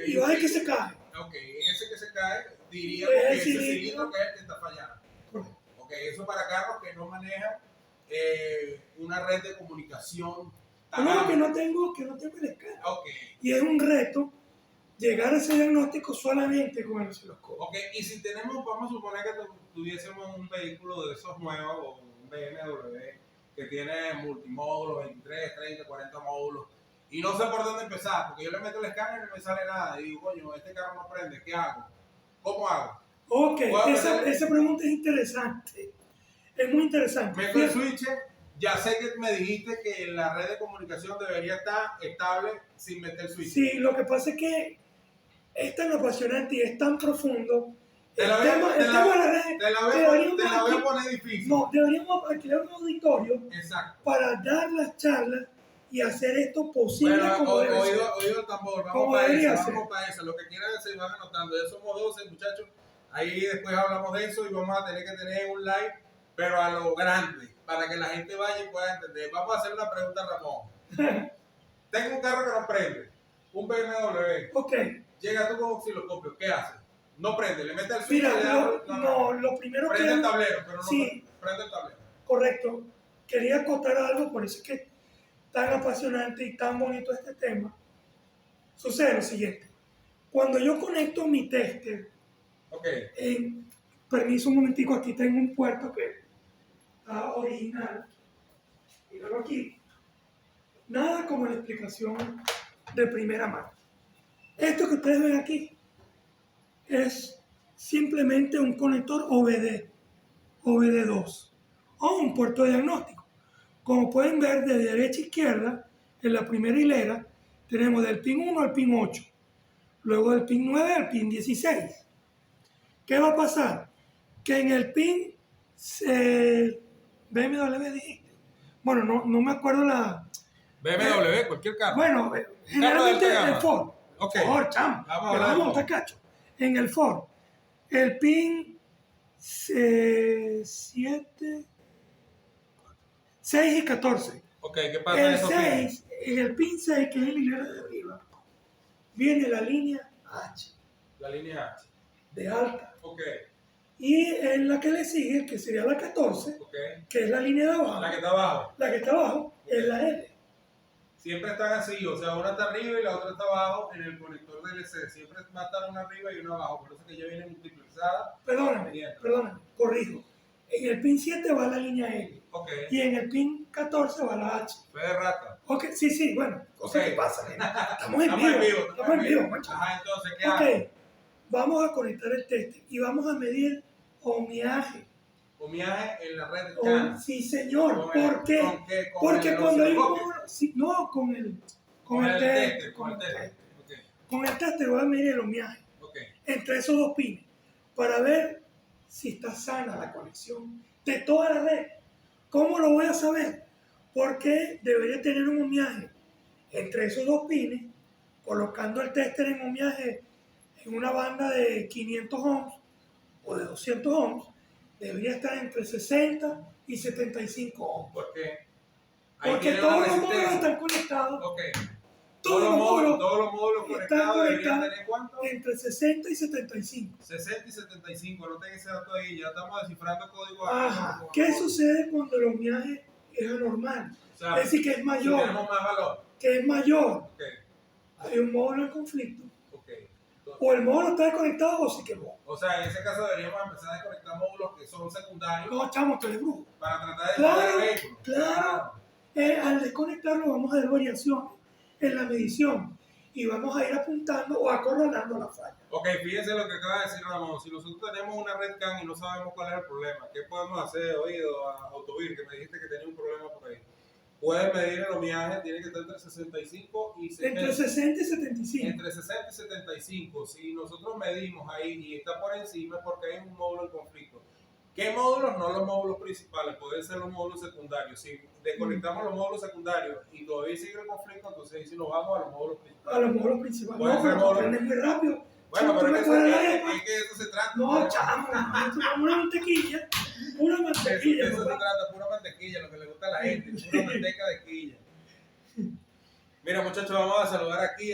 y va a ver que se cae. Ok, ese que se cae, diríamos que ese cilindro que es el que está fallando. Correcto. Ok, eso para carros que no manejan una red de comunicación. No, que no tengo el escáner. Ok. Y es un reto llegar a ese diagnóstico solamente con el osciloscopio. Ok, y si tenemos, vamos a suponer que tuviésemos un vehículo de esos nuevos, o un BMW, que tiene multimódulos, 23, 30, 40 módulos, y no sé por dónde empezar, porque yo le meto el escáner y no me sale nada, y digo, coño, este carro no prende, ¿qué hago? ¿Cómo hago? Ok, esa pregunta es interesante. Es muy interesante. Meto el switch, ya sé que me dijiste que la red de comunicación debería estar estable sin meter el switch. Sí, lo que pasa es que es tan apasionante y es tan profundo. Te la voy a poner difícil. No, deberíamos alquilar un auditorio. Exacto. Para dar las charlas y hacer esto posible. Bueno, como oído el tambor, vamos para eso. Lo que quieran se van anotando. Ya somos 12, muchachos. Ahí después hablamos de eso y vamos a tener que tener un live, pero a lo grande, para que la gente vaya y pueda entender. Vamos a hacer una pregunta a Ramón. Tengo un carro que no prende, un BMW. Ok. Llega tú con osciloscopio, ¿qué haces? No prende, le mete el switch. Mira, lo primero prende el tablero, pero no sí, prende el tablero. Correcto. Quería acotar algo, por eso es que es tan apasionante y tan bonito este tema. Sucede lo siguiente. Cuando yo conecto mi tester, permiso un momentico, aquí tengo un puerto que está original. Míralo aquí. Nada como la explicación de primera mano. Esto que ustedes ven aquí es simplemente un conector OBD2 o un puerto de diagnóstico. Como pueden ver, de derecha a izquierda, en la primera hilera, tenemos del pin 1 al pin 8, luego del pin 9 al pin 16. ¿Qué va a pasar? Que en el pin BMW dijiste. Bueno, no me acuerdo la... BMW, cualquier carro. Bueno, generalmente el Ford. Ok. Ford, chamo. Vamos a montar cacho. En el Ford, el pin 7, 6 y 14. Ok, ¿qué pasa? El 6, en el pin 6, que es el hilera de arriba, viene la línea H. La línea H. De alta. Ok. Y en la que le sigue, que sería la 14, que es la línea de abajo. La que está abajo. La que está abajo es la L. Siempre están así, o sea, una está arriba y la otra está abajo en el conector del LC. Siempre va a estar una arriba y una abajo, por eso que ya viene multiplexada. Perdóname, corrijo. En el pin 7 va la línea L. Okay. Y en el pin 14 va la H. Fue de rata. Ok, sí, bueno. ¿Qué pasa? Estamos en vivo. Ajá, entonces, ¿qué hago? Vamos a conectar el tester y vamos a medir ohmiaje. Ohmiaje en la red de CAN. Sí, señor. ¿Por qué? Porque cuando hay un... No, con el tester. Con el tester voy a medir el ohmiaje. Entre esos dos pines. Para ver si está sana la conexión de toda la red. ¿Cómo lo voy a saber? Porque debería tener un ohmiaje entre esos dos pines, colocando el tester en ohmiaje en una banda de 500 ohms o de 200 ohms, debería estar entre 60 y 75 ohms. ¿Por qué? Porque todos los módulos están conectados. Todos los módulos conectados deberían tener ¿cuánto? Entre 60 y 75. 60 y 75, no tengo ese dato ahí, ya estamos descifrando código. Ajá. ¿Qué sucede cuando el ohmiaje es anormal? O sea, es decir, que es mayor. Tenemos más valor. Que es mayor. Hay un módulo en conflicto. O el módulo está desconectado o se quemó. O sea, en ese caso deberíamos empezar a desconectar módulos que son secundarios. No, chamo, tú eres brujo. Para tratar de mejorar el vehículo. Claro. Al desconectarlo vamos a ver variaciones en la medición y vamos a ir apuntando o acorralando la falla. Ok, fíjense lo que acaba de decir Ramón. Si nosotros tenemos una red CAN y no sabemos cuál es el problema, ¿qué podemos hacer? Oído a Autovir, que me dijiste que tenía un problema por ahí. Puedes medir el ohmiaje, tiene que estar entre 65 y 70. Entre 60 y 75. Entre 60 y 75. Si nosotros medimos ahí y está por encima es porque hay un módulo en conflicto. ¿Qué módulos? No los módulos principales, pueden ser los módulos secundarios. Si desconectamos los módulos secundarios y todavía sigue el conflicto, entonces si nos vamos a los módulos principales. A los módulos principales. No, pero aprendes muy rápido. Bueno, pero es que eso se trata. No, chamo, una mantequilla. Una mantequilla. Eso se trata, pura mantequilla, lo que le gusta a la gente, pura manteca de quilla. Mira, muchachos, vamos a saludar aquí